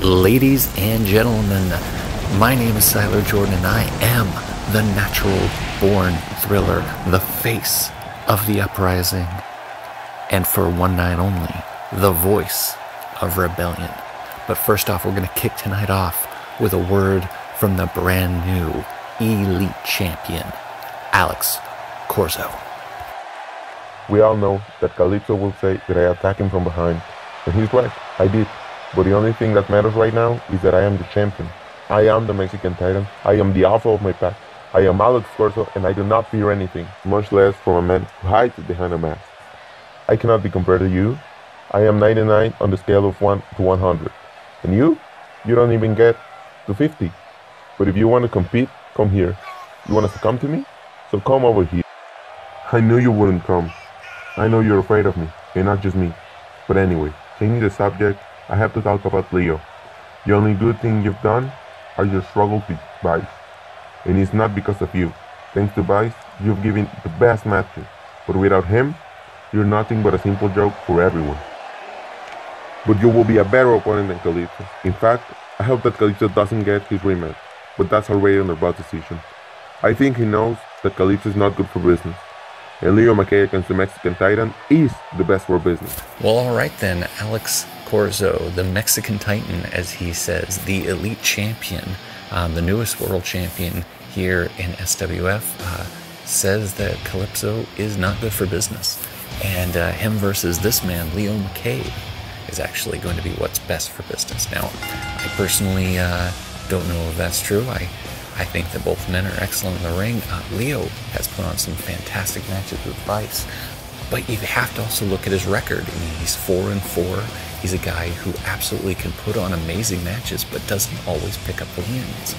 Ladies and gentlemen, my name is SYLAR Jordan and I am the natural born thriller, the face of the uprising, and for one night only, the voice of rebellion. But first off, we're going to kick tonight off with a word from the brand new elite champion, Alex Corzo. We all know that Calypso will say that I attack him from behind, and he's right, I did. But the only thing that matters right now is that I am the champion. I am the Mexican Titan. I am the alpha of my pack. I am Alex Corzo, and I do not fear anything, much less from a man who hides behind a mask. I cannot be compared to you. I am 99 on the scale of 1 to 100. And you don't even get to 50. But if you want to compete, come here. You want to succumb to me? So come over here. I knew you wouldn't come. I know you're afraid of me, and not just me. But anyway, changing the subject, I have to talk about Leo. The only good thing you've done are your struggle with Vice. And it's not because of you. Thanks to Vice, you've given the best matches. But without him, you're nothing but a simple joke for everyone. But you will be a better opponent than Calypso. In fact, I hope that Calypso doesn't get his rematch. But that's already under Bob's decision. I think he knows that Calypso is not good for business. And Leo McKay against the Mexican Titan is the best for business. Well, alright then, Alex Corzo, the Mexican Titan, as he says, the elite champion, the newest world champion here in SWF, says that Calypso is not good for business. And him versus this man, Leo McKay, is actually going to be what's best for business. Now, I personally don't know if that's true. I think that both men are excellent in the ring. Leo has put on some fantastic matches with Vice, but you have to also look at his record. I mean, he's 4-4. He's a guy who absolutely can put on amazing matches, but doesn't always pick up the wins.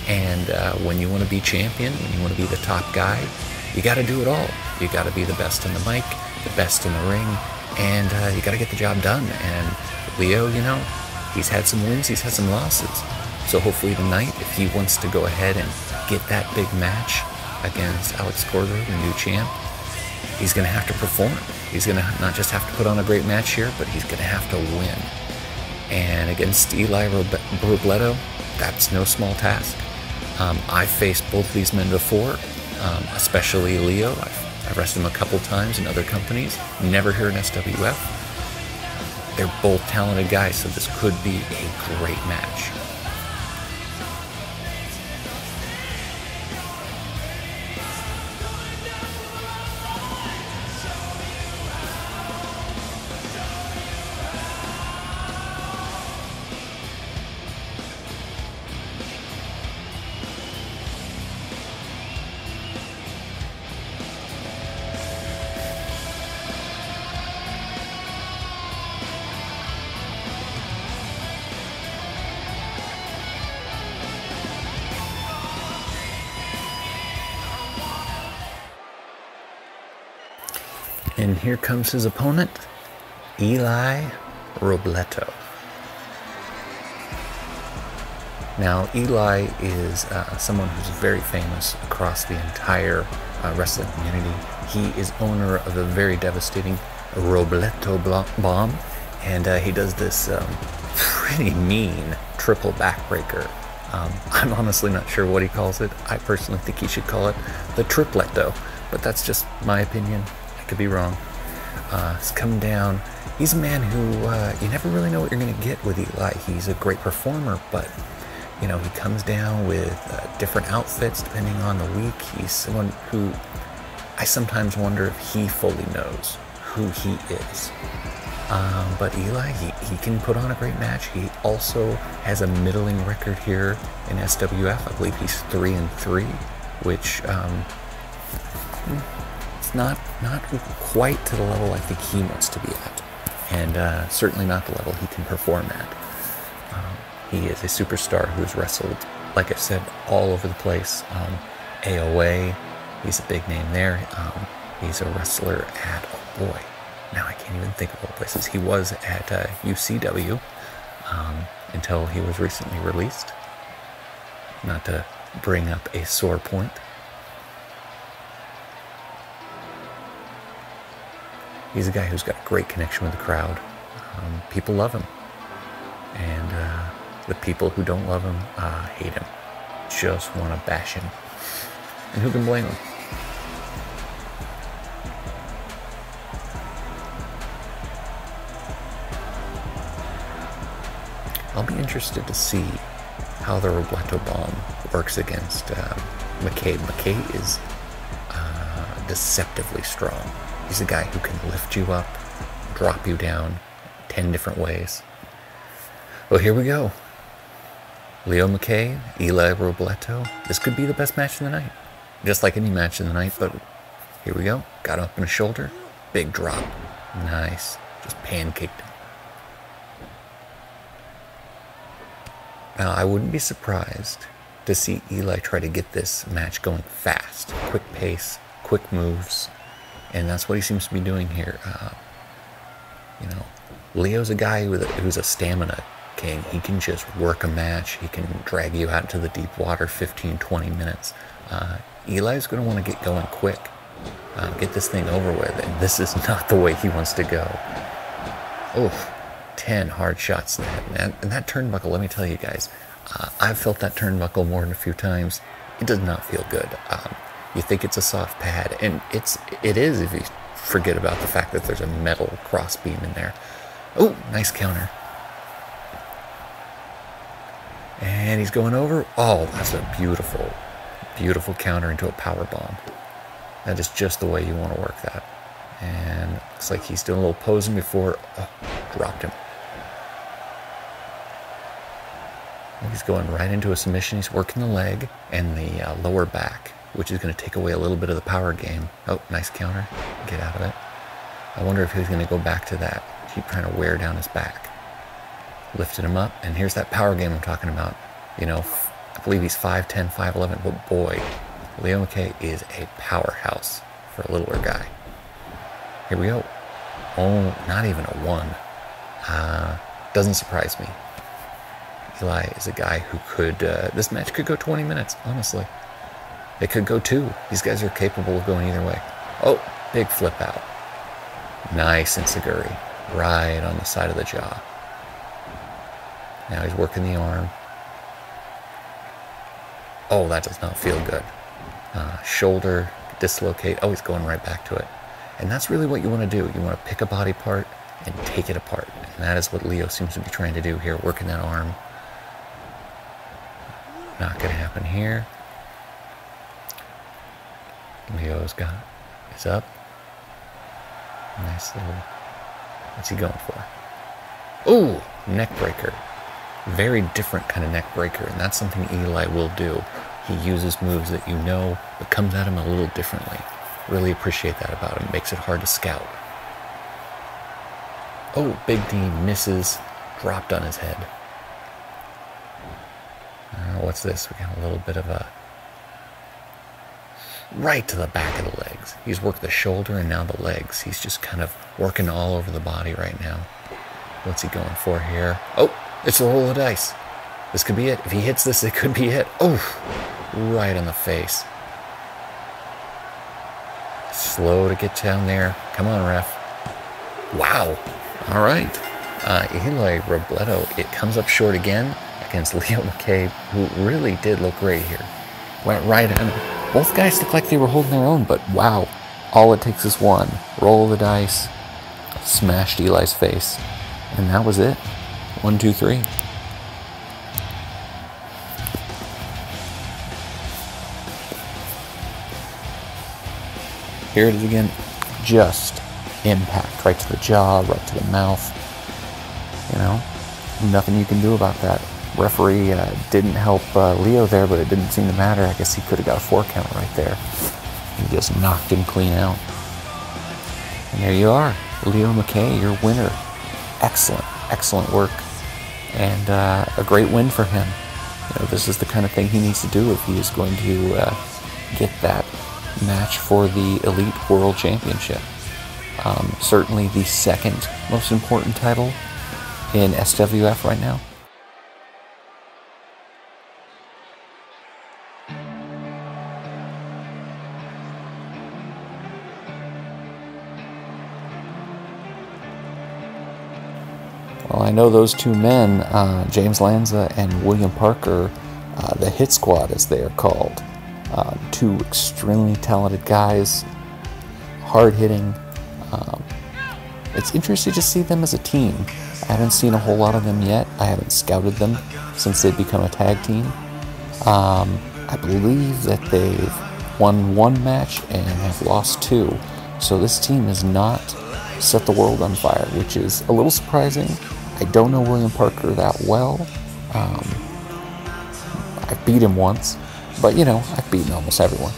And when you want to be champion, when you want to be the top guy, you got to do it all. You got to be the best in the mic, the best in the ring, and you got to get the job done. And Leo, you know, he's had some wins, he's had some losses. So hopefully tonight, if he wants to go ahead and get that big match against Alex Corzo, the new champ, he's going to have to perform. He's going to not just have to put on a great match here, but he's going to have to win. And against Eli Robledo, that's no small task. I've faced both these men before, especially Leo. I've wrestled him a couple times in other companies, never here in SWF. They're both talented guys, so this could be a great match. And here comes his opponent, Eli Robledo. Now, Eli is someone who's very famous across the entire wrestling community. He is owner of a very devastating Robledo bomb, and he does this pretty mean triple backbreaker. I'm honestly not sure what he calls it. I personally think he should call it the tripleto, but that's just my opinion. Could be wrong. He's coming down. He's a man who you never really know what you're going to get with Eli. He's a great performer, but you know, he comes down with different outfits depending on the week. He's someone who I sometimes wonder if he fully knows who he is. But Eli, he can put on a great match. He also has a middling record here in SWF. I believe he's 3-3, which it's not quite to the level I think he wants to be at, and certainly not the level he can perform at. He is a superstar who's wrestled, like I said, all over the place. AOA, he's a big name there. He's a wrestler at, oh boy, now I can't even think of all the places. He was at UCW until he was recently released. Not to bring up a sore point. He's a guy who's got a great connection with the crowd. People love him. And The people who don't love him hate him. Just want to bash him. And who can blame him? I'll be interested to see how the Robledo bomb works against McKay. McKay is deceptively strong. He's a guy who can lift you up, drop you down 10 different ways. Well, here we go. Leo McKay, Eli Robledo. This could be the best match of the night. Just like any match of the night, but here we go. Got up in a shoulder. Big drop. Nice. Just pancaked him. Now, I wouldn't be surprised to see Eli try to get this match going fast. Quick pace, quick moves. And that's what he seems to be doing here. You know, Leo's a guy who's a stamina king. He can just work a match. He can drag you out into the deep water 15, 20 minutes. Eli's going to want to get going quick. Get this thing over with. And this is not the way he wants to go. Oh, 10 hard shots to the head. And that turnbuckle, let me tell you guys, I've felt that turnbuckle more than a few times. It does not feel good. You think it's a soft pad, and it is if you forget about the fact that there's a metal crossbeam in there. Oh, nice counter. And he's going over. Oh, that's a beautiful, beautiful counter into a power bomb. That is just the way you want to work that. And looks like he's doing a little posing before. Oh, dropped him. He's going right into a submission. He's working the leg and the lower back, which is going to take away a little bit of the power game. Oh, nice counter. Get out of it. I wonder if he's going to go back to that. Keep trying to wear down his back. Lifted him up, and here's that power game I'm talking about. You know, I believe he's 5'10", 5'11", but boy, Leo McKay is a powerhouse for a littler guy. Here we go. Oh, not even a 1. Doesn't surprise me. Eli is a guy who could, this match could go 20 minutes, honestly. It could go 2. These guys are capable of going either way. Oh, big flip out. Nice enziguri, right on the side of the jaw. Now he's working the arm. Oh, that does not feel good. Shoulder, dislocate. Oh, he's going right back to it. And that's really what you want to do. You want to pick a body part and take it apart. And that is what Leo seems to be trying to do here, working that arm. Not going to happen here. Leo's got his up. Nice little, what's he going for? Ooh, neck breaker. Very different kind of neck breaker, and that's something Eli will do. He uses moves that you know, but comes at him a little differently. Really appreciate that about him. Makes it hard to scout. Oh, big knee misses. Dropped on his head. What's this? We got a little bit of a... right to the back of the legs. He's worked the shoulder and now the legs. He's just kind of working all over the body right now. What's he going for here? Oh, it's a roll of dice. This could be it. If he hits this, it could be it. Oh, right on the face. Slow to get down there. Come on, ref. Wow. All right. Eli Robledo, it comes up short again against Leo McKay, who really did look great here. Went right at him. Both guys looked like they were holding their own, but wow. All it takes is one. Roll of the dice. Smashed Eli's face. And that was it. 1, 2, 3. Here it is again. Just impact. Right to the jaw, right to the mouth. You know, nothing you can do about that. Referee didn't help Leo there, but it didn't seem to matter. I guess he could have got a 4 count right there. He just knocked him clean out. And there you are. Leo McKay, your winner. Excellent, excellent work. And a great win for him. You know, this is the kind of thing he needs to do if he is going to get that match for the Elite World Championship. Certainly the second most important title in SWF right now. Well, I know those two men, James Lanza and William Parker, the Hit Squad as they are called. Two extremely talented guys, hard-hitting. It's interesting to see them as a team. I haven't seen a whole lot of them yet. I haven't scouted them since they've become a tag team. I believe that they've won 1 match and have lost 2. So this team has not set the world on fire, which is a little surprising. I don't know William Parker that well. I've beat him once, but you know, I've beaten almost everyone.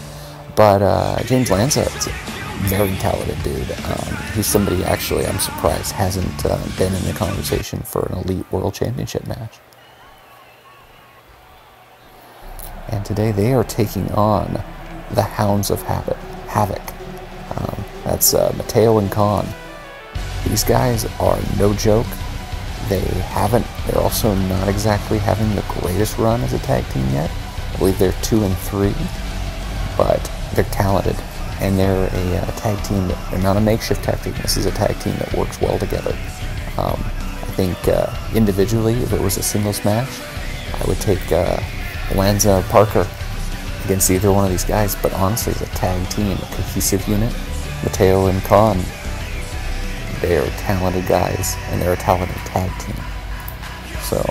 But James Lanza is a very talented dude. He's somebody, actually, I'm surprised hasn't been in the conversation for an Elite World Championship match. And today they are taking on the Hounds of Havoc. That's Mateo and Khan. These guys are no joke. They're also not exactly having the greatest run as a tag team yet. I believe they're 2-3, but they're talented. And they're a tag team they're not a makeshift tag team. This is a tag team that works well together. I think individually, if it was a singles match, I would take Lanza Parker against either one of these guys. But honestly, as a tag team, a cohesive unit, Mateo and Khan, they are talented guys, and they're a talented tag team. So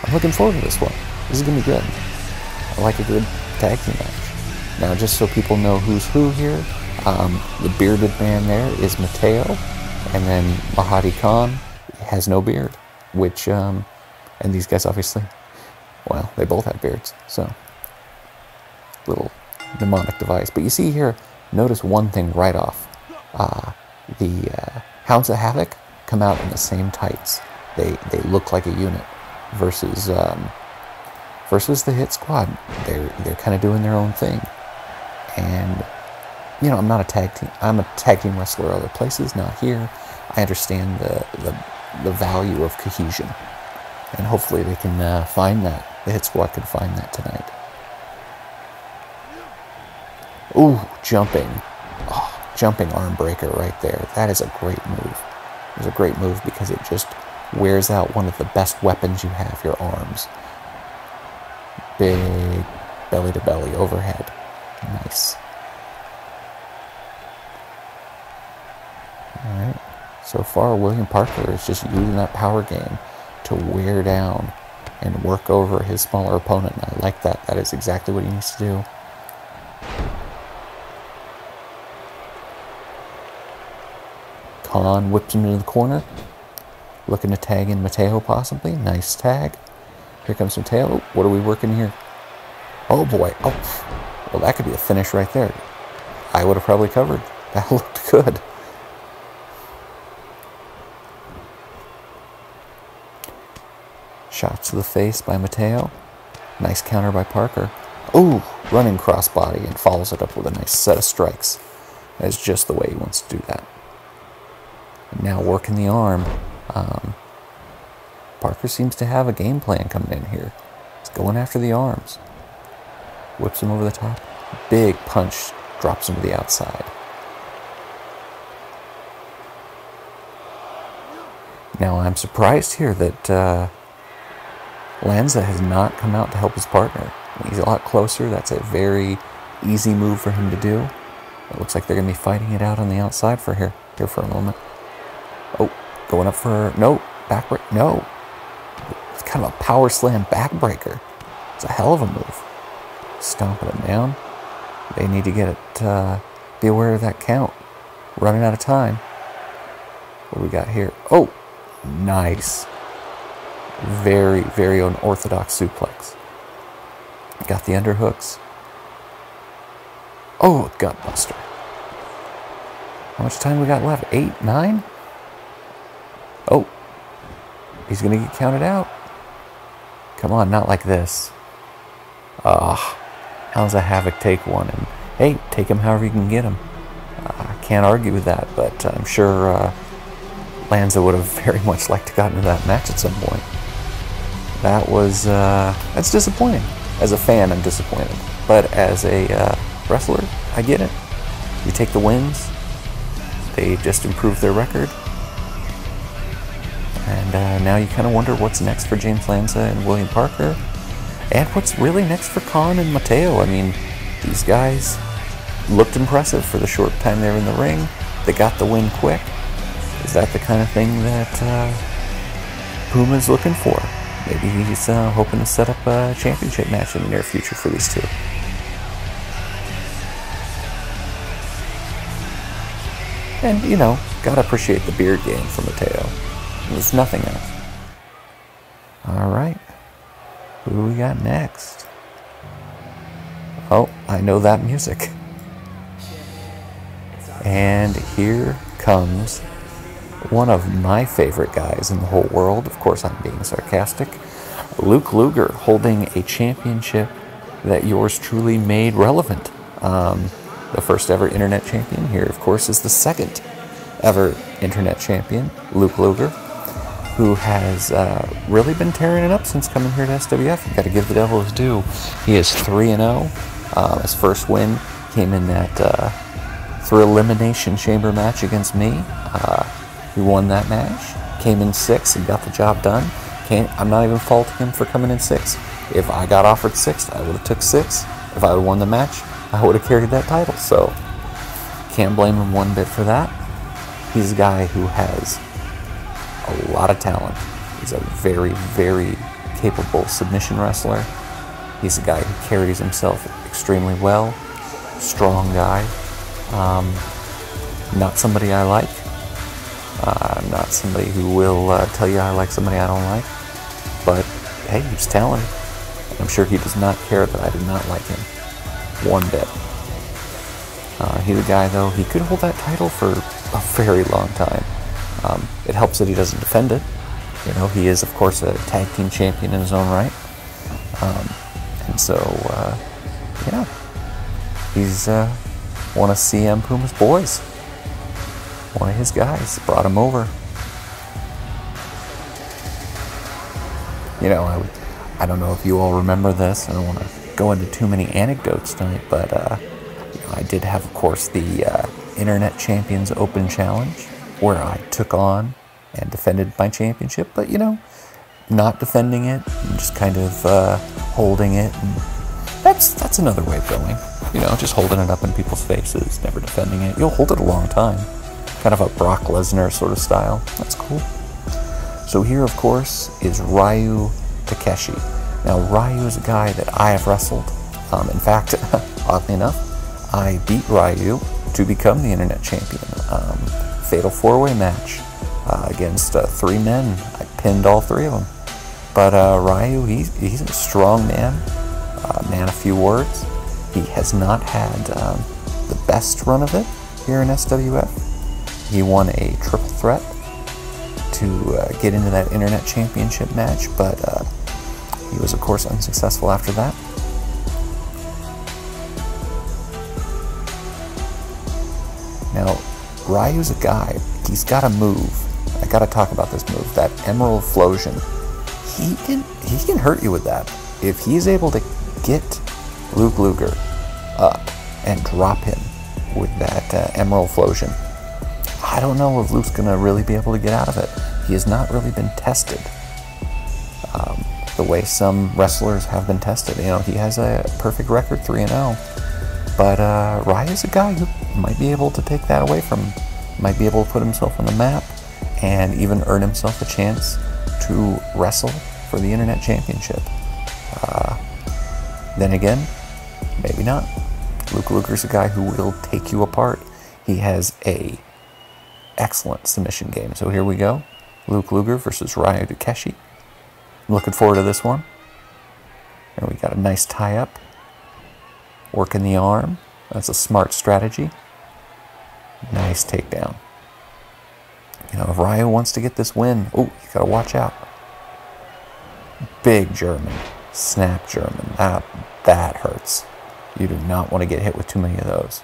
I'm looking forward to this one. This is going to be good. I like a good tag team match. Now, just so people know who's who here, the bearded man there is Mateo, and then Mahadi Khan has no beard, which, and these guys obviously, well, they both have beards, so, little mnemonic device. But you see here, notice one thing right off. The Hounds of Havoc come out in the same tights. They look like a unit, versus the Hit Squad. They're kind of doing their own thing. And, you know, I'm not a tag team. I'm a tag team wrestler other places, not here. I understand the value of cohesion. And hopefully they can find that. The Hit Squad can find that tonight. Ooh, jumping. Oh, jumping arm breaker right there. That is a great move. It's a great move because it just wears out one of the best weapons you have, your arms. Big belly-to-belly overhead. Nice. Alright. So far, William Parker is just using that power game to wear down and work over his smaller opponent. And I like that. That is exactly what he needs to do. Khan whips him into the corner. Looking to tag in Mateo, possibly. Nice tag. Here comes Mateo. Oh, what are we working here? Oh, boy. Oh. Well, that could be a finish right there. I would have probably covered. That looked good. Shots to the face by Mateo. Nice counter by Parker. Ooh, running crossbody and follows it up with a nice set of strikes. That's just the way he wants to do that. And now working the arm. Parker seems to have a game plan coming in here. He's going after the arms. Whips him over the top. Big punch. Drops him to the outside. Now I'm surprised here that Lanza has not come out to help his partner. He's a lot closer. That's a very easy move for him to do. It looks like they're going to be fighting it out on the outside for here for a moment. Oh, going up for... No. Backbreak. No. It's kind of a power slam backbreaker. It's a hell of a move. Stomping it down. They need to get it... be aware of that count. Running out of time. What do we got here? Oh, nice. Very, very unorthodox suplex. Got the underhooks. Oh, gutbuster. How much time we got left? 8, 9? Oh. He's going to get counted out. Come on, not like this. How's a Havoc take one? And hey, take him however you can get him. I can't argue with that, but I'm sure Lanza would have very much liked to got into that match at some point. That was, that's disappointing. As a fan, I'm disappointed. But as a wrestler, I get it. You take the wins. They just improved their record. And now you kind of wonder what's next for James Lanza and William Parker, and what's really next for Khan and Mateo. I mean, these guys looked impressive for the short time they were in the ring. They got the win quick. Is that the kind of thing that Puma's looking for? Maybe he's hoping to set up a championship match in the near future for these two. And, you know, gotta appreciate the beard game from Mateo. There's nothing else. Alright. Who we got next? Oh, I know that music. And here comes one of my favorite guys in the whole world. Of course, I'm being sarcastic. Luke Luger, holding a championship that yours truly made relevant. The first ever internet champion. Here, of course, is the second ever internet champion, Luke Luger, who has really been tearing it up since coming here to SWF. You've got to give the devil his due. He is 3-0. His first win came in that through elimination chamber match against me. He won that match, came in 6th and got the job done. I'm not even faulting him for coming in 6th. If I got offered 6th, I would have took 6th. If I would have won the match, I would have carried that title. So can't blame him one bit for that. He's a guy who has a lot of talent. He's a very, very capable submission wrestler. He's a guy who carries himself extremely well. Strong guy. Not somebody I like. Not somebody who will tell you I like somebody I don't like. But, hey, he's talented. I'm sure he does not care that I did not like him one bit. He's a guy, though, he could hold that title for a very long time. It helps that he doesn't defend it. You know, he is, of course, a tag team champion in his own right. And so, yeah, he's one of CM Puma's boys. One of his guys brought him over. You know, I don't know if you all remember this. I don't want to go into too many anecdotes tonight, but you know, I did have, of course, the Internet Champions Open Challenge, where I took on and defended my championship, but, you know, not defending it, and just kind of holding it. And that's another way of going. You know, just holding it up in people's faces, never defending it. You'll hold it a long time. Kind of a Brock Lesnar sort of style. That's cool. So here, of course, is Ryu Takeshi. Now, Ryu is a guy that I have wrestled. In fact, oddly enough, I beat Ryu to become the Internet Champion. Fatal 4-way match against 3 men. I pinned all 3 of them. But Ryu, he's a strong man. Man of few words. He has not had the best run of it here in SWF. He won a triple threat to get into that Internet Championship match, but he was, of course, unsuccessful after that. Now, Ryu's a guy, he's got a move. I gotta talk about this move, that Emerald Flosion. He can hurt you with that. If he's able to get Luke Luger up and drop him with that Emerald Flosion, I don't know if Luke's going to really be able to get out of it. He has not really been tested the way some wrestlers have been tested. You know, he has a perfect record, 3-0. But Ryu's a guy who might be able to take that away from him. Might be able to put himself on the map and even earn himself a chance to wrestle for the Internet Championship. Then again, maybe not. Luke Luger's a guy who will take you apart. He has a excellent submission game. So here we go. Luke Luger versus Ryu Takeshi. I'm looking forward to this one. And we got a nice tie-up. Working the arm. That's a smart strategy. Nice takedown. You know, if Ryu wants to get this win, oh, you gotta watch out. Big German. Snap German. That hurts. You do not want to get hit with too many of those.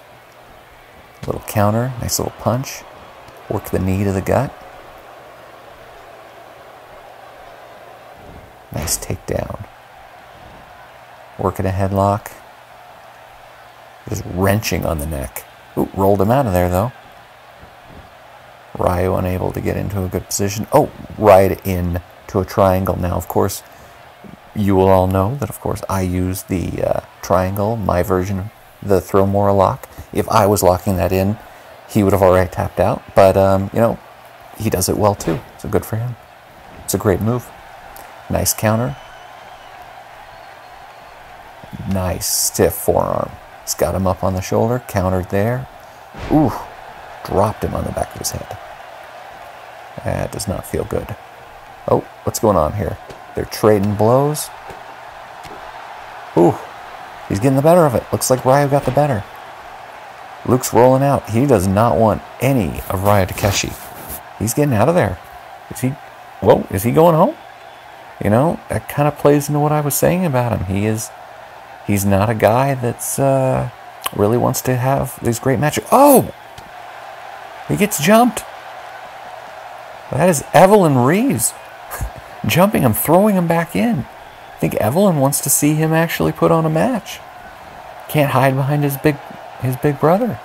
Little counter. Nice little punch. Work the knee to the gut. Nice takedown. Working a headlock. Just wrenching on the neck. Ooh, rolled him out of there, though. Ryu unable to get into a good position. Oh, right into a triangle. Now, of course, you will all know that, of course, I use the triangle, my version, the throw more lock. If I was locking that in, he would have already tapped out. But, you know, he does it well, too. So good for him. It's a great move. Nice counter. Nice stiff forearm. He's got him up on the shoulder, countered there. Ooh, dropped him on the back of his head. That does not feel good. Oh, what's going on here? They're trading blows. Ooh, he's getting the better of it. Looks like Ryu got the better. Luke's rolling out. He does not want any of Ryu Takeshi. He's getting out of there. Is he? Whoa, is he going home? You know, that kind of plays into what I was saying about him. He's not a guy that's really wants to have these great matches. Oh! He gets jumped. That is Evelyn Reeves jumping him, throwing him back in. I think Evelyn wants to see him actually put on a match. Can't hide behind his big brother.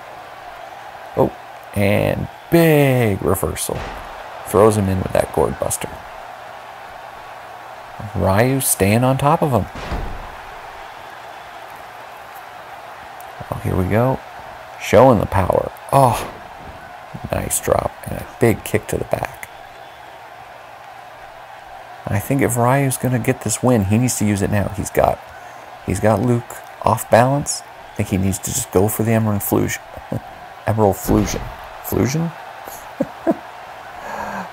Oh, and big reversal. Throws him in with that gourd buster. Ryu staying on top of him. Oh, here we go. Showing the power. Oh, nice drop and a big kick to the back. I think if Ryu's going to get this win, he needs to use it now. He's got Luke off balance. I think he needs to just go for the Emerald Fusion. Emerald Fusion. Fusion?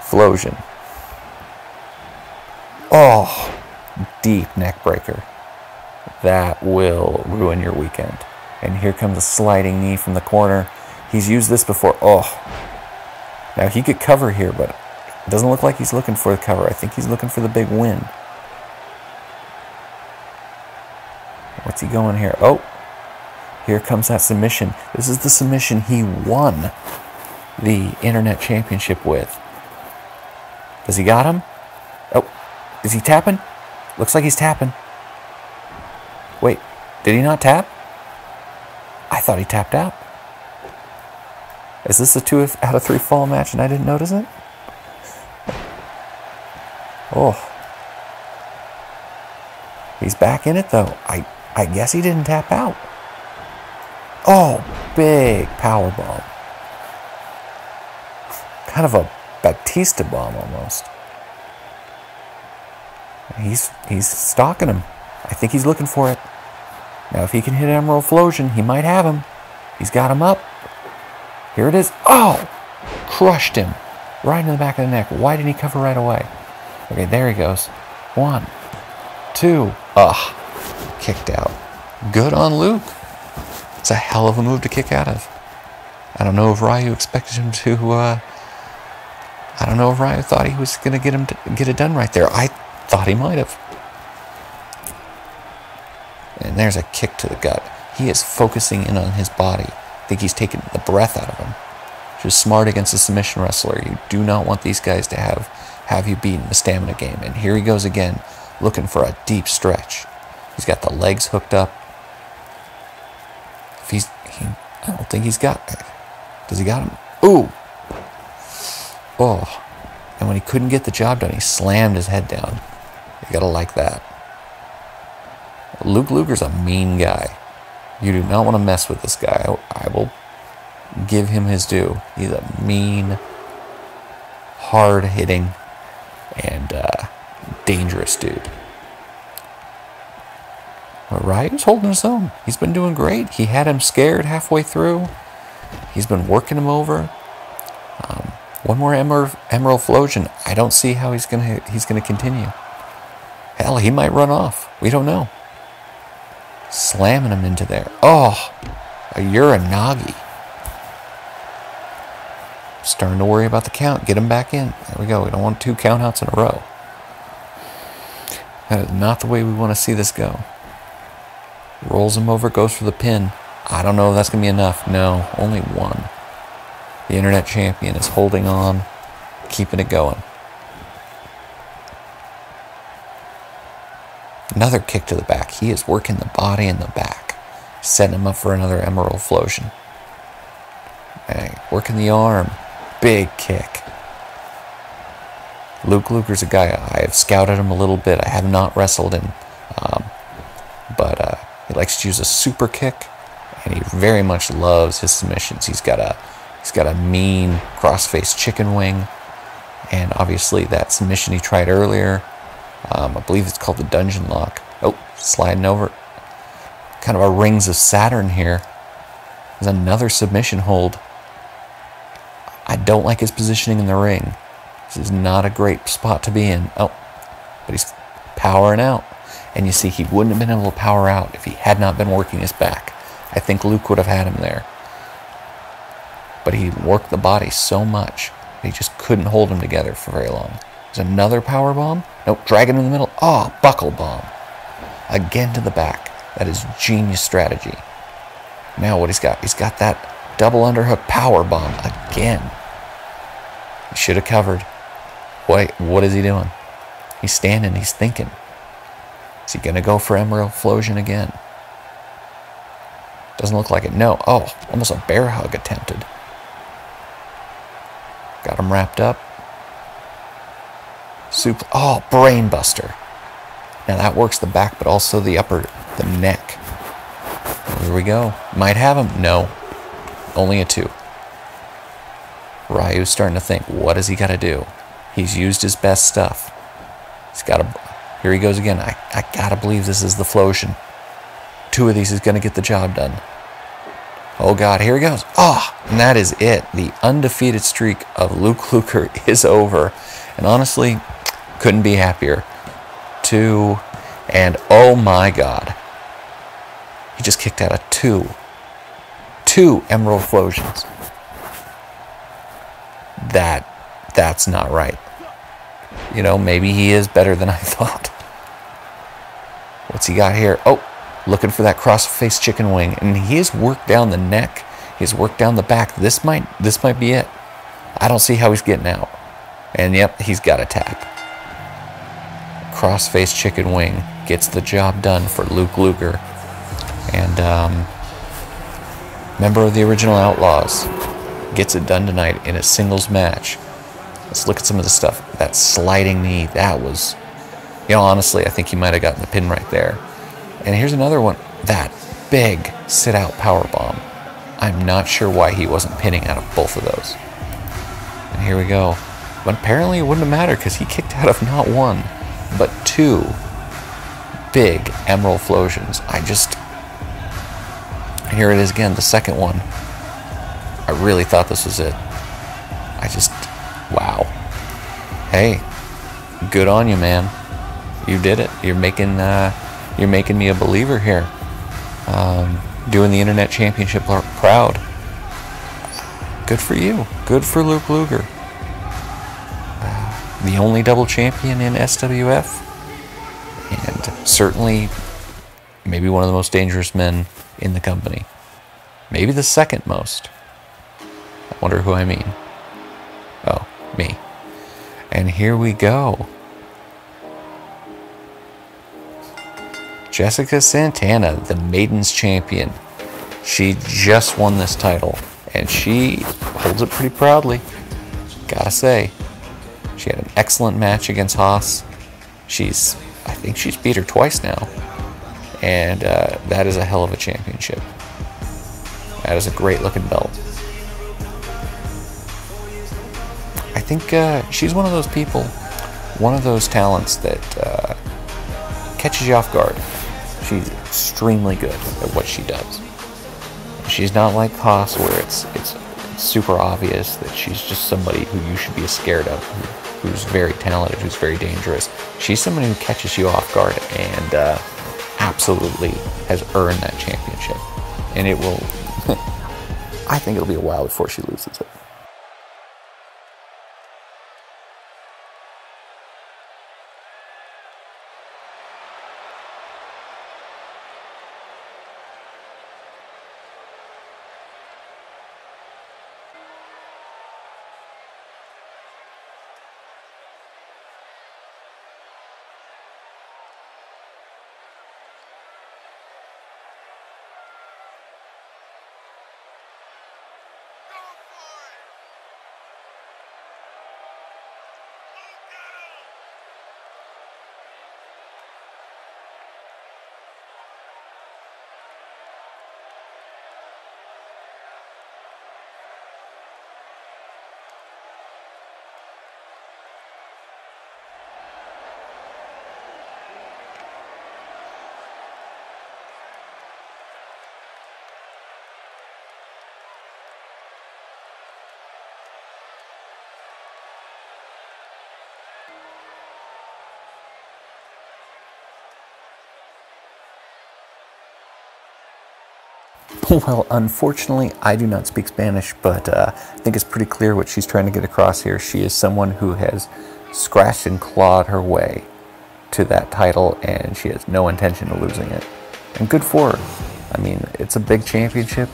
Flosion. Oh, deep neck breaker. That will ruin your weekend. And here comes a sliding knee from the corner. He's used this before. Oh. Now he could cover here, but it doesn't look like he's looking for the cover. I think he's looking for the big win. What's he going here? Oh, here comes that submission. This is the submission he won the Internet Championship with. Does he got him? Oh, is he tapping? Looks like he's tapping. Wait, did he not tap? I thought he tapped out. Is this a 2 out of 3 fall match and I didn't notice it? Oh. He's back in it though. I guess he didn't tap out. Oh, big power bomb. Kind of a Batista bomb almost. He's stalking him. I think he's looking for it. Now if he can hit Emerald Flosion, he might have him. He's got him up. Here it is. Oh! Crushed him. Right in the back of the neck. Why didn't he cover right away? Okay, there he goes. 1, 2. Ugh. Kicked out. Good on Luke. It's a hell of a move to kick out of. I don't know if Ryu expected him to, I don't know if Ryu thought he was going to get it done right there. I thought he might have. And there's a kick to the gut. He is focusing in on his body. I think he's taking the breath out of him. Which is smart against a submission wrestler. You do not want these guys to have you beat in the stamina game. And here he goes again, looking for a deep stretch. He's got the legs hooked up. I don't think he's got it. Does he got him? Ooh! Oh. And when he couldn't get the job done, he slammed his head down. You gotta like that. Luke Luger's a mean guy. You do not want to mess with this guy. I will give him his due. He's a mean, hard-hitting, and dangerous dude. But Ryu's holding his own. He's been doing great. He had him scared halfway through. He's been working him over. One more Emerald Flosion. I don't see how he's gonna continue. Hell, he might run off. We don't know. Slamming him into there. Oh, a Uranagi. Starting to worry about the count. Get him back in. There we go. We don't want 2 countouts in a row. That is not the way we want to see this go. Rolls him over, goes for the pin. I don't know if that's going to be enough. No, only 1. The Internet Champion is holding on, keeping it going. Another kick to the back. He is working the body and the back. Setting him up for another Emerald Flosion. Hey, working the arm. big kick. Luke Luger's a guy, I have scouted him a little bit. I have not wrestled him, but he likes to use a super kick, and he very much loves his submissions. He's got a mean crossface chicken wing, and obviously that submission he tried earlier, I believe it's called the Dungeon Lock. Oh, sliding over. Kind of a Rings of Saturn here. There's another submission hold. I don't like his positioning in the ring. This is not a great spot to be in. Oh, but he's powering out. And you see, he wouldn't have been able to power out if he had not been working his back. I think Luke would have had him there. But he worked the body so much, he just couldn't hold him together for very long. There's another power bomb. Nope, dragon in the middle. Oh, buckle bomb. Again to the back. That is genius strategy. Now what he's got that double underhook power bomb again. He should have covered. Wait, what is he doing? He's standing, he's thinking. Is he going to go for Emerald Flosion again? Doesn't look like it. No. Oh, almost a bear hug attempted. Got him wrapped up. Oh, brain buster. Now that works the back, but also the neck. Here we go. Might have him. No. Only a 2. Ryu's starting to think, what does he got to do? He's used his best stuff. He's got to... Here he goes again. I got to believe this is the Flosion. 2 of these is going to get the job done. Oh, God. Here he goes. Oh, and that is it. The undefeated streak of Luke Luger is over. And honestly, couldn't be happier. 2, and oh, my God. He just kicked out a 2. 2 Emerald Flosions. That's not right. You know, maybe he is better than I thought. What's he got here? Oh, looking for that cross-face chicken wing. And he has worked down the neck. He has worked down the back. This might be it. I don't see how he's getting out. And yep, he's got a tap. Cross-face chicken wing gets the job done for Luke Luger. And member of the original Outlaws gets it done tonight in a singles match. Let's look at some of the stuff. That sliding knee, that was, you know, honestly, I think he might have gotten the pin right there. And here's another one. That big sit-out powerbomb. I'm not sure why he wasn't pinning out of both of those. And here we go. But apparently it wouldn't have mattered because he kicked out of not 1, but 2 big Emerald Flosions. Here it is again, the second one. I really thought this was it. Wow. Hey, good on you, man. You did it. You're making me a believer here. Doing the Internet Championship proud. Good for you. Good for Luke Luger. The only double champion in SWF. And certainly maybe one of the most dangerous men in the company. Maybe the second most. I wonder who I mean. Oh, me. And here we go. Jessica Santana, the Maiden's Champion. She just won this title, and she holds it pretty proudly. Gotta say. She had an excellent match against Haas. I think she's beat her twice now. And that is a hell of a championship. That is a great looking belt. I think she's one of those people, one of those talents that catches you off guard. She's extremely good at what she does. She's not like Haas, where it's super obvious that she's just somebody who you should be scared of, who's very talented, who's very dangerous. She's somebody who catches you off guard and absolutely has earned that championship. And it will, I think it'll be a while before she loses it. Well, unfortunately, I do not speak Spanish, but I think it's pretty clear what she's trying to get across here. She is someone who has scratched and clawed her way to that title, and she has no intention of losing it. And good for her. I mean, it's a big championship,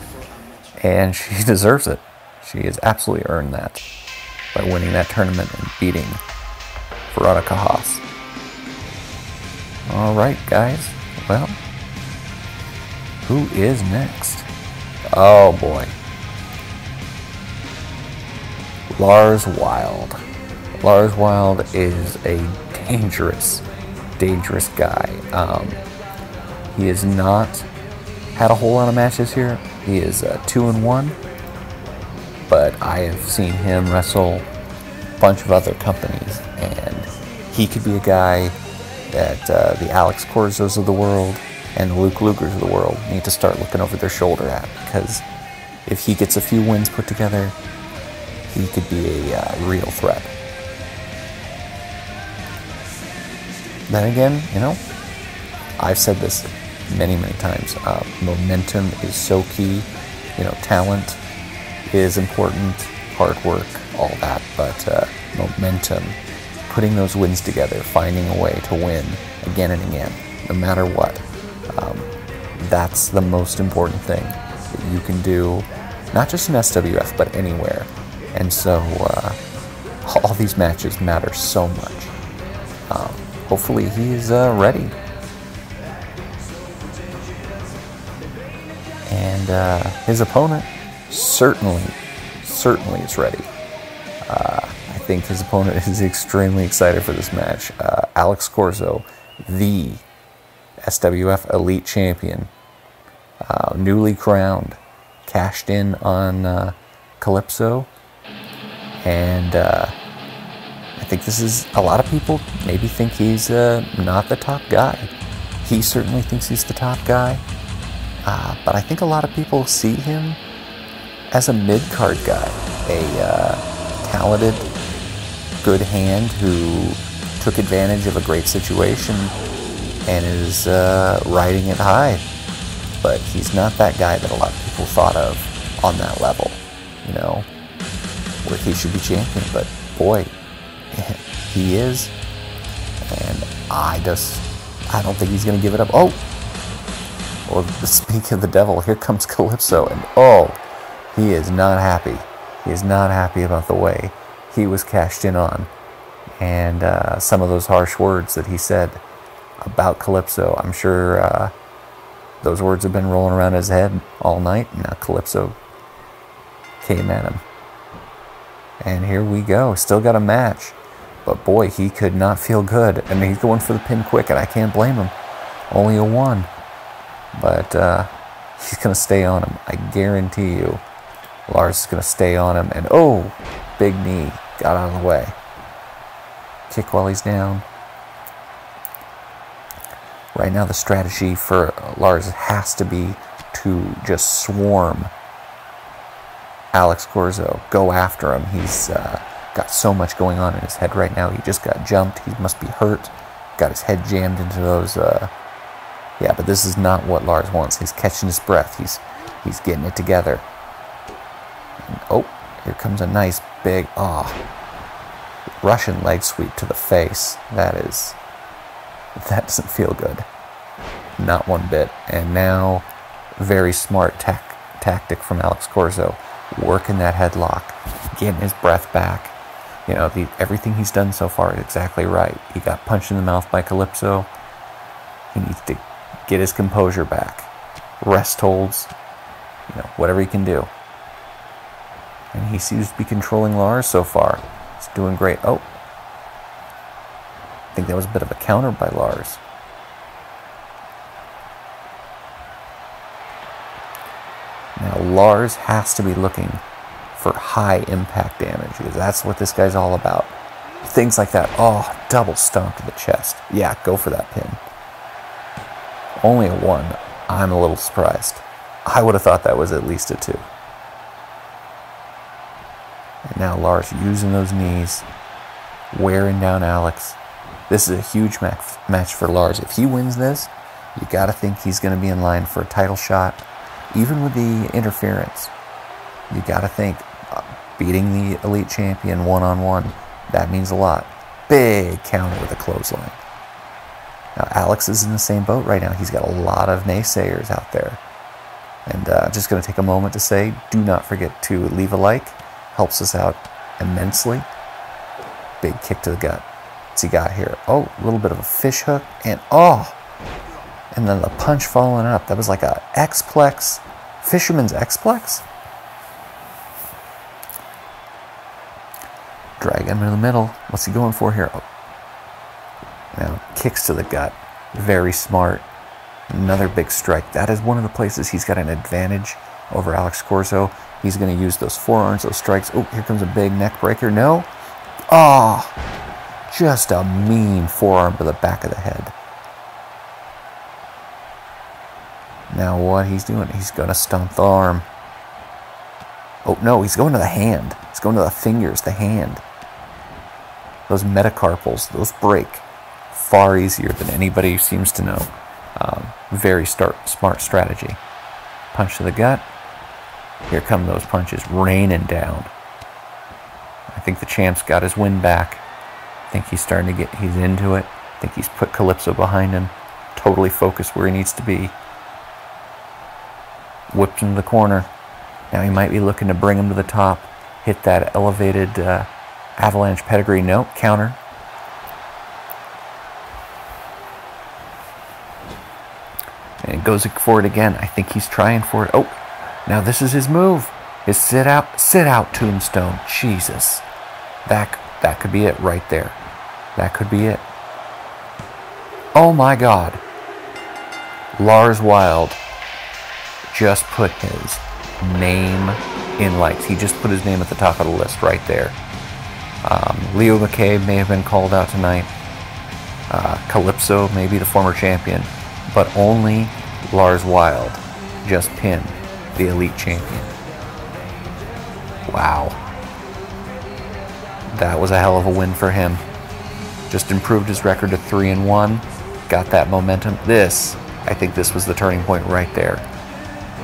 and she deserves it. She has absolutely earned that by winning that tournament and beating Veronica Haas. All right, guys. Well, who is next? Oh boy. Lars Wild. Lars Wild is a dangerous guy. He has not had a whole lot of matches here. He is 2-1, but I have seen him wrestle a bunch of other companies, and he could be a guy that the Alex Corzos of the world and the Luke Lugers of the world need to start looking over their shoulder at, because if he gets a few wins put together, he could be a real threat. Then again, you know, I've said this many times, momentum is so key. You know, talent is important, hard work, all that, but momentum, putting those wins together, finding a way to win again and again, no matter what. That's the most important thing that you can do, not just in SWF, but anywhere. And so all these matches matter so much. Hopefully he's ready. And his opponent certainly is ready. I think his opponent is extremely excited for this match. Alex Corzo, the SWF Elite Champion, newly crowned, cashed in on Calypso, and I think this is, a lot of people maybe think he's not the top guy. He certainly thinks he's the top guy, but I think a lot of people see him as a mid-card guy, a talented, good hand who took advantage of a great situation and is riding it high. But he's not that guy that a lot of people thought of on that level, you know, where he should be champion. But boy, he is, and I don't think he's going to give it up. Oh, well, speaking of the devil, here comes Calypso, and oh, he is not happy. He is not happy about the way he was cashed in on, and some of those harsh words that he said about Calypso. I'm sure those words have been rolling around his head all night, and now Calypso came at him. And here we go. Still got a match. But boy, he could not feel good. I mean, he's going for the pin quick, and I can't blame him. Only a 1. But he's going to stay on him. I guarantee you. Lars is going to stay on him. And oh, big knee. Got out of the way. Kick while he's down. Right now, the strategy for Lars has to be to just swarm Alex Corzo. Go after him. He's got so much going on in his head right now. He just got jumped. He must be hurt. Got his head jammed into those. Yeah, but this is not what Lars wants. He's catching his breath. He's getting it together. And, oh, here comes a nice big Russian leg sweep to the face. That doesn't feel good. Not one bit. And now, very smart tactic from Alex Corzo. Working that headlock. Getting his breath back. You know, everything he's done so far is exactly right. He got punched in the mouth by Calypso. He needs to get his composure back. Rest holds. You know, whatever he can do. And he seems to be controlling Lars so far. He's doing great. Oh. I think that was a bit of a counter by Lars. Now Lars has to be looking for high impact damage, because that's what this guy's all about. Things like that. Oh, double stomp to the chest. Yeah, go for that pin. Only a 1. I'm a little surprised. I would have thought that was at least a 2. And now Lars using those knees, wearing down Alex. This is a huge match for Lars. If he wins this, you got to think he's going to be in line for a title shot, even with the interference, you got to think, beating the Elite Champion one-on-one, that means a lot. Big counter with a clothesline. Now, Alex is in the same boat right now. He's got a lot of naysayers out there. And just going to take a moment to say, do not forget to leave a like. Helps us out immensely. Big kick to the gut. What's he got here? Oh, a little bit of a fish hook. And oh! And then the punch following up. That was like a X-plex. Fisherman's X-plex? Drag him in the middle. What's he going for here? Oh. Now, kicks to the gut. Very smart. Another big strike. That is one of the places he's got an advantage over Alex Corzo. He's going to use those forearms, those strikes. Oh, here comes a big neck breaker. No. Oh, just a mean forearm to the back of the head. Now what he's doing, he's going to stomp the arm. Oh, no, he's going to the hand. He's going to the fingers, the hand. Those metacarpals, those break far easier than anybody seems to know. Very smart strategy. Punch to the gut. Here come those punches raining down. I think the champ's got his win back. I think he's starting to he's into it. I think he's put Calypso behind him. Totally focused where he needs to be. Whipped him to the corner. Now he might be looking to bring him to the top. Hit that elevated avalanche pedigree. Nope, counter. And goes for it again. I think he's trying for it. Oh, now this is his move. His sit out tombstone. Jesus. That could be it right there. That could be it. Oh my God. Lars Wild just put his name in lights. He just put his name at the top of the list right there. Leo McKay may have been called out tonight. Calypso, maybe the former champion. But only Lars Wild just pinned the Elite Champion. Wow. That was a hell of a win for him. Just improved his record to 3-1. Got that momentum. I think this was the turning point right there.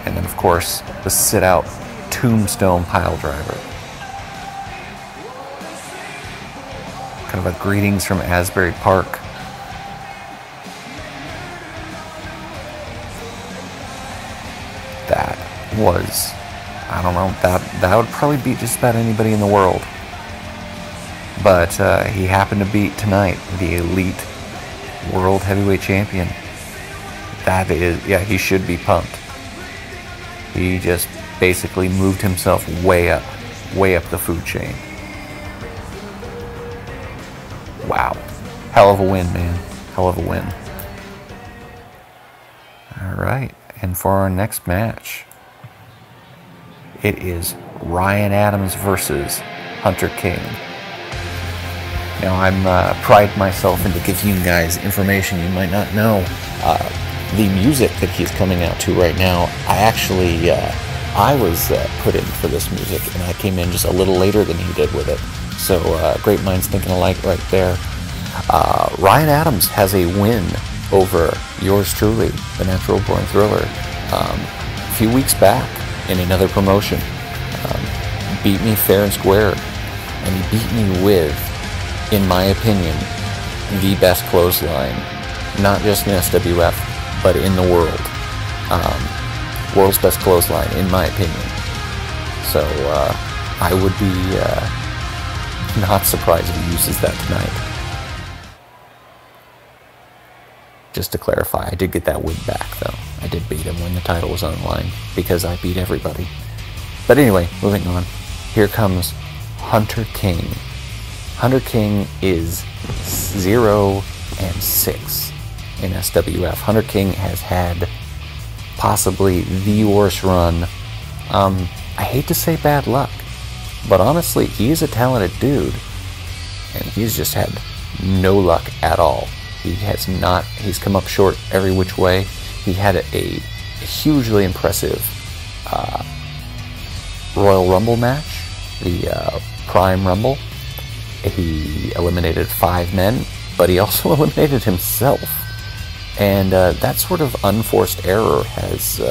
And then, of course, the sit-out tombstone pile driver. Kind of a greetings from Asbury Park. That was, I don't know, that would probably beat just about anybody in the world. But he happened to beat tonight the Elite World Heavyweight Champion. That is, yeah, he should be pumped. He just basically moved himself way up the food chain. Wow. Hell of a win, man. Hell of a win. All right. And for our next match, it is Ryan Adams versus Hunter King. Now, I'm pride myself into giving you guys information you might not know. The music that he's coming out to right now, I was put in for this music, and I came in just a little later than he did with it. So, great minds thinking alike right there. Ryan Adams has a win over yours truly, the Natural Born Thriller, a few weeks back in another promotion. Beat me fair and square, and he beat me with, in my opinion, the best clothesline, not just in SWF, but in the world. World's best clothesline, in my opinion. So I would be not surprised if he uses that tonight. Just to clarify, I did get that win back, though. I did beat him when the title was on the line, because I beat everybody. But anyway, moving on. Here comes Hunter King. Hunter King is 0-6 in SWF. Hunter King has had possibly the worst run. I hate to say bad luck, but honestly, he is a talented dude, and he's just had no luck at all. He's come up short every which way. He had a hugely impressive Royal Rumble match, the Prime Rumble. He eliminated 5 men, but he also eliminated himself. And that sort of unforced error has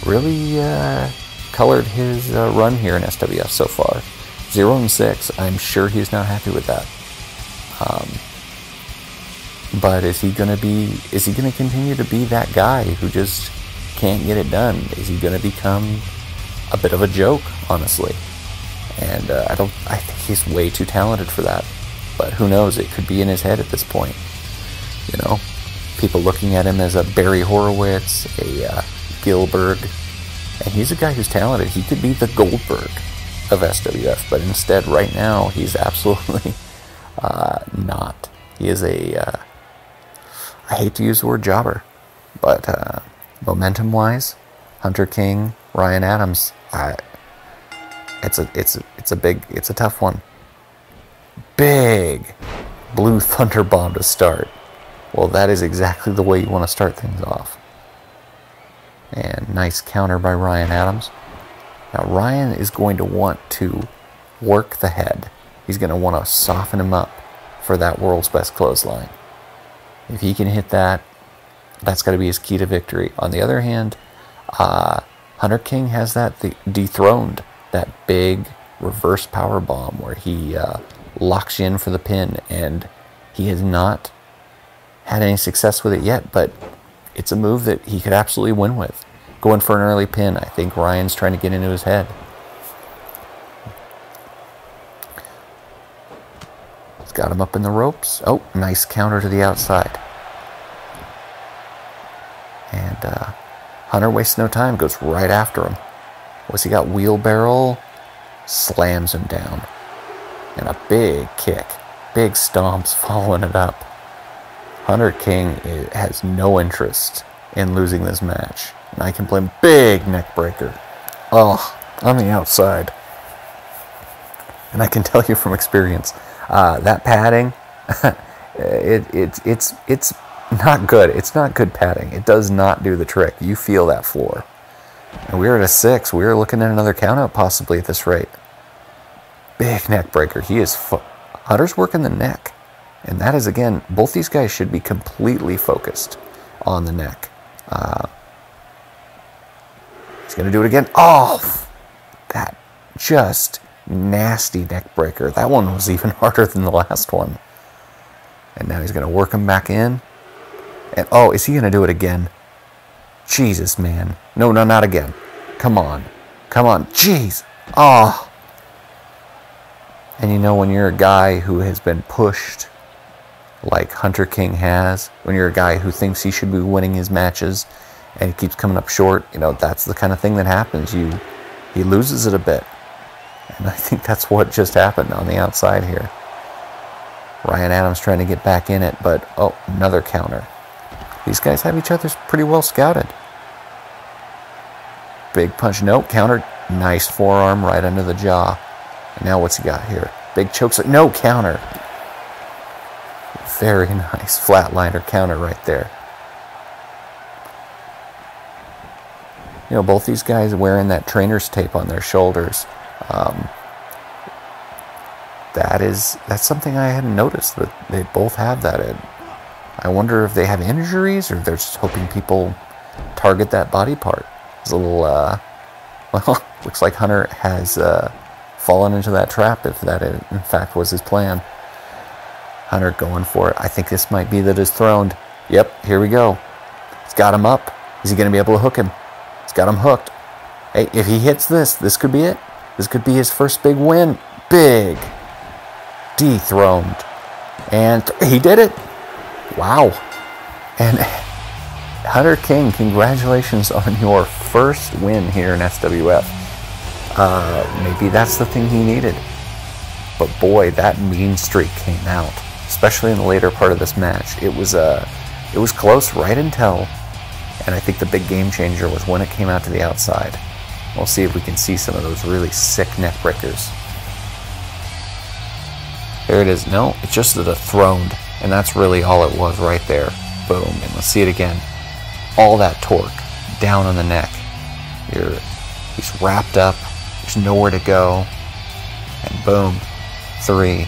really colored his run here in SWF so far. 0-6. I'm sure he's not happy with that. But is he going to continue to be that guy who just can't get it done? Is he going to become a bit of a joke, honestly? And I think he's way too talented for that. But who knows? It could be in his head at this point. You know, people looking at him as a Barry Horowitz, a Gilbert, and he's a guy who's talented. He could be the Goldberg of SWF, but instead, right now, he's absolutely not. He is a I hate to use the word jobber, but momentum-wise, Hunter King, Ryan Adams, it's a tough one. Big blue thunder bomb to start. Well, that is exactly the way you want to start things off. And nice counter by Ryan Adams. Now Ryan is going to want to work the head. He's going to want to soften him up for that world's best clothesline. If he can hit that, that's got to be his key to victory. On the other hand, Hunter King has that dethroned, that big reverse power bomb where he locks you in for the pin, and he has not had any success with it yet, but it's a move that he could absolutely win with. Going for an early pin. I think Ryan's trying to get into his head. He's got him up in the ropes. Oh, nice counter to the outside. And Hunter wastes no time, goes right after him. What's he got? Wheelbarrow, slams him down. And a big kick. Big stomps following it up. Hunter King has no interest in losing this match. And I can blame big neck breaker. Oh, on the outside. And I can tell you from experience, that padding, it's not good. It's not good padding. It does not do the trick. You feel that floor. And we're at a 6. We're looking at another countout possibly at this rate. Big neck breaker. Hunter's working the neck. And that is, again, both these guys should be completely focused on the neck. He's going to do it again. Oh, that just nasty neck breaker. That one was even harder than the last one. And now he's going to work him back in. And oh, is he going to do it again? Jesus, man. No, not again. Come on. Come on. Jeez. Oh. And you know, when you're a guy who has been pushed like Hunter King has, when you're a guy who thinks he should be winning his matches and he keeps coming up short, you know, that's the kind of thing that happens. He loses it a bit. And I think that's what just happened on the outside here. Ryan Adams trying to get back in it, but oh, another counter. These guys have each other pretty well scouted. Big punch, no, counter. Nice forearm right under the jaw. And now what's he got here? Big chokes, no, counter. Very nice flatliner counter right there. You know, both these guys wearing that trainer's tape on their shoulders. That's something I hadn't noticed, but they both have that. I wonder if they have injuries or they're just hoping people target that body part. It's a little, well, looks like Hunter has fallen into that trap, if that in fact was his plan. Hunter going for it. I think this might be the dethroned. Yep, here we go. He's got him up. Is he going to be able to hook him? He's got him hooked. Hey, if he hits this could be it. This could be his first big win. Big. Dethroned. And he did it. Wow. And Hunter King, congratulations on your first win here in SWF. Maybe that's the thing he needed. But boy, that mean streak came out, especially in the later part of this match. It was close right until, and I think the big game changer was when it came out to the outside. We'll see if we can see some of those really sick neck breakers. There it is. No, it's just the dethroned, and that's really all it was right there. Boom, and let's see it again. All that torque down on the neck. He's wrapped up. There's nowhere to go. And boom, 3.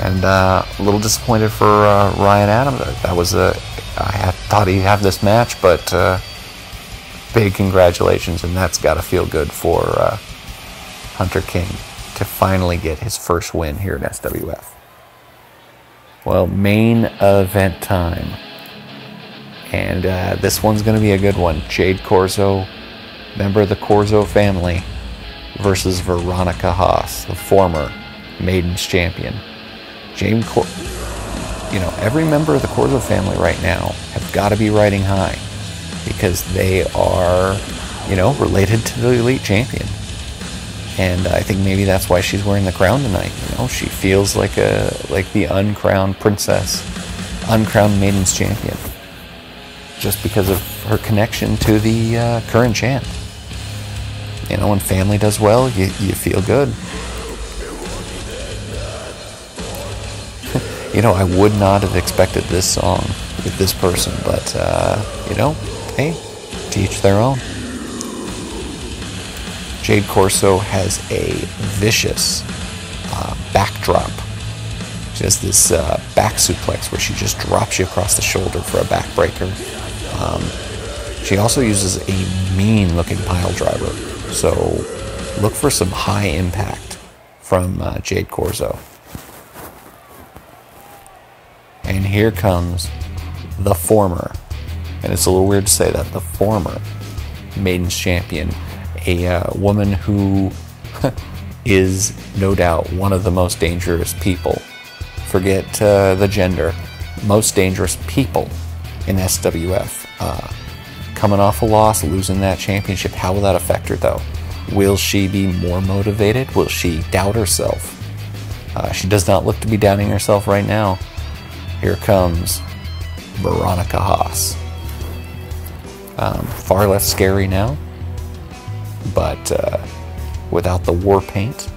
And a little disappointed for Ryan Adams. That was I thought he'd have this match, but big congratulations, and that's got to feel good for Hunter King to finally get his first win here at SWF. Well, main event time. And this one's going to be a good one. Jade Corzo, member of the Corzo family, versus Veronica Haas, the former Maiden's champion. Every member of the Corzo family right now have got to be riding high because they are, related to the Elite Champion. And I think maybe that's why she's wearing the crown tonight. She feels like the uncrowned princess, uncrowned Maiden's champion, just because of her connection to the current champ. When family does well, you feel good. I would not have expected this song with this person, but, hey, to each their own. Jade Corzo has a vicious backdrop. She has this back suplex where she just drops you across the shoulder for a backbreaker. She also uses a mean-looking pile driver, so look for some high impact from Jade Corzo. And here comes the former, and it's a little weird to say that, the former Maiden's champion, a woman who is no doubt one of the most dangerous people. Forget the gender. Most dangerous people in SWF. Coming off a loss, losing that championship, how will that affect her though? Will she be more motivated? Will she doubt herself? She does not look to be doubting herself right now. Here comes Veronica Haas. Far less scary now, but without the war paint.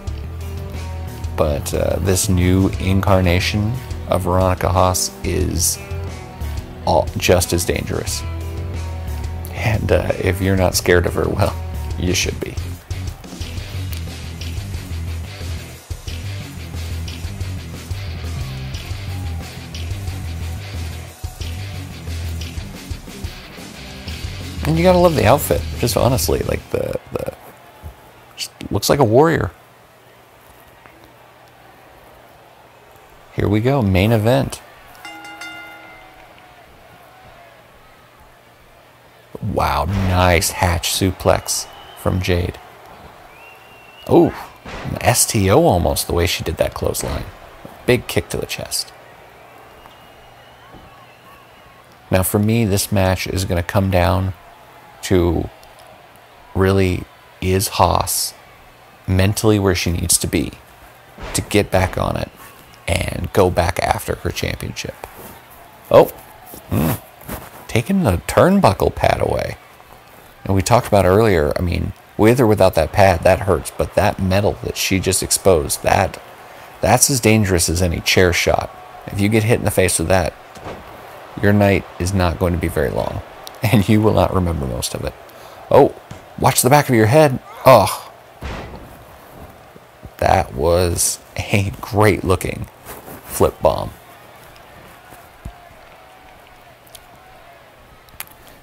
But this new incarnation of Veronica Haas is just as dangerous. And if you're not scared of her, well, you should be. And you gotta love the outfit, just honestly, like just looks like a warrior. Here we go, main event. Wow, nice hatch suplex from Jade. Oh, an STO almost, the way she did that clothesline. Big kick to the chest. Now for me, this match is going to come down to really, is Haas mentally where she needs to be to get back on it and go back after her championship. Oh, taking the turnbuckle pad away. And we talked about earlier, I mean, with or without that pad, that hurts, but that metal that she just exposed, that's as dangerous as any chair shot. If you get hit in the face with that, your night is not going to be very long, and you will not remember most of it. Oh, watch the back of your head. Oh, that was a great looking flip bomb.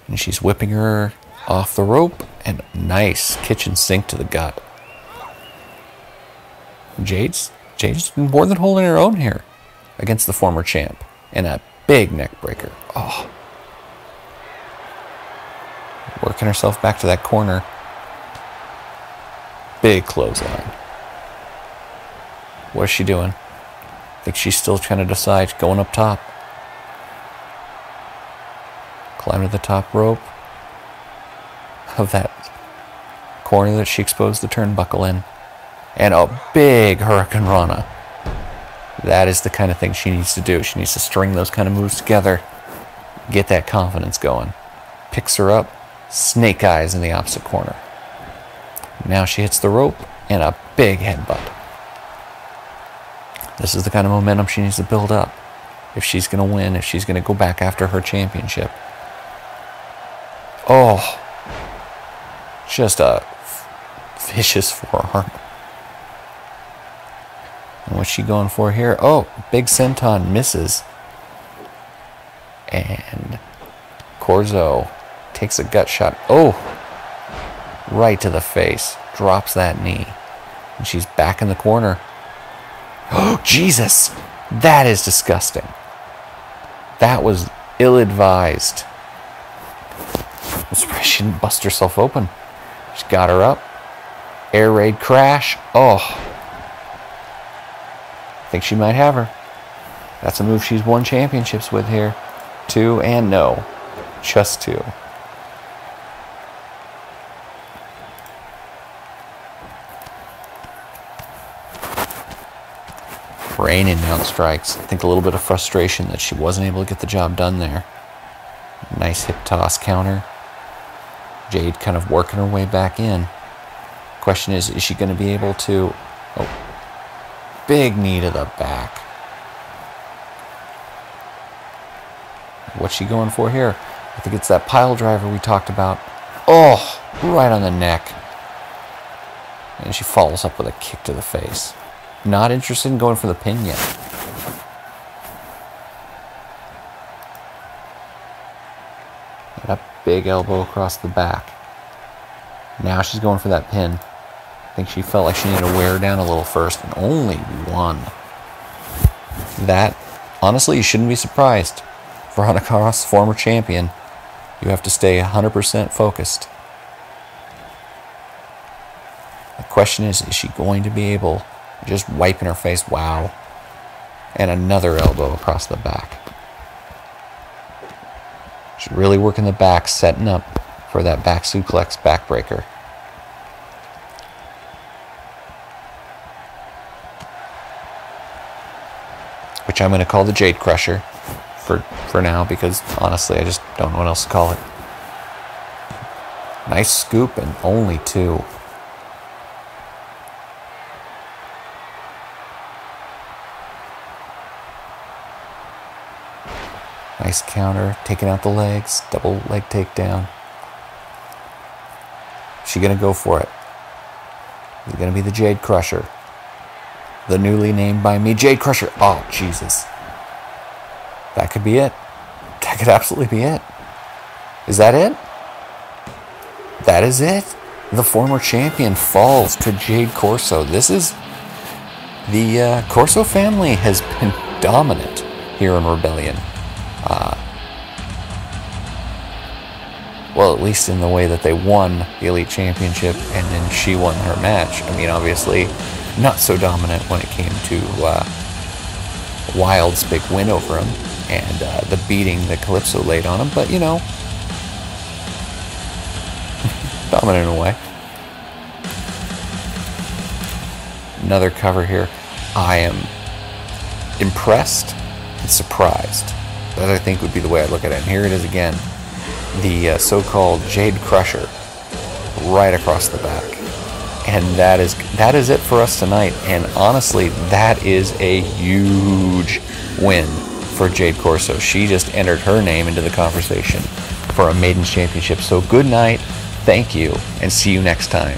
And she's whipping her off the rope, and nice kitchen sink to the gut. Jade's more than holding her own here against the former champ, and a big neck breaker. Oh, working herself back to that corner. Big clothesline. What is she doing? I think she's still trying to decide. Going up top. Climb to the top rope of that corner that she exposed the turnbuckle in. And a big Hurricane Rana. That is the kind of thing she needs to do. She needs to string those kind of moves together. Get that confidence going. Picks her up. Snake eyes in the opposite corner. Now she hits the rope and a big headbutt. This is the kind of momentum she needs to build up if she's going to win, if she's going to go back after her championship. Oh, just a vicious forearm. And what's she going for here? Oh, big senton misses. And Corzo takes a gut shot. Oh, right to the face. Drops that knee. And she's back in the corner. Oh, Jesus. That is disgusting. That was ill-advised. I'm surprised she didn't bust herself open. She got her up. Air raid crash. Oh. I think she might have her. That's a move she's won championships with here. 2 and no. Just 2. Raining down strikes. I think a little bit of frustration that she wasn't able to get the job done there. Nice hip toss counter. Jade kind of working her way back in. Question is she going to be able to... Oh, big knee to the back. What's she going for here? I think it's that pile driver we talked about. Oh, right on the neck. And she follows up with a kick to the face. Not interested in going for the pin yet. And a big elbow across the back. Now she's going for that pin. I think she felt like she needed to wear her down a little first, and only one. That, honestly, you shouldn't be surprised. For Hanaka's former champion, you have to stay 100% focused. The question is she going to be able... Just wiping her face, wow. And another elbow across the back. She's really working the back, setting up for that back suplex backbreaker. Which I'm going to call the Jade Crusher for now, because honestly I just don't know what else to call it. Nice scoop and only 2. Nice counter, taking out the legs, double leg takedown. She gonna go for it. It's gonna be the Jade Crusher. The newly named by me, Jade Crusher. Oh, Jesus. That could be it. That could absolutely be it. Is that it? That is it. The former champion falls to Jade Corso. This is... The Corso family has been dominant here in Rebellion. Well, at least in the way that they won the Elite Championship and then she won her match. I mean, obviously, not so dominant when it came to Wild's big win over him and the beating that Calypso laid on him, but, you know, dominant in a way. Another cover here. I am impressed and surprised. That I think would be the way I look at it. And here it is again. The so-called Jade Crusher right across the back. And that is it for us tonight. And honestly, that is a huge win for Jade Corso. She just entered her name into the conversation for a Maiden's Championship. So good night, thank you, and see you next time.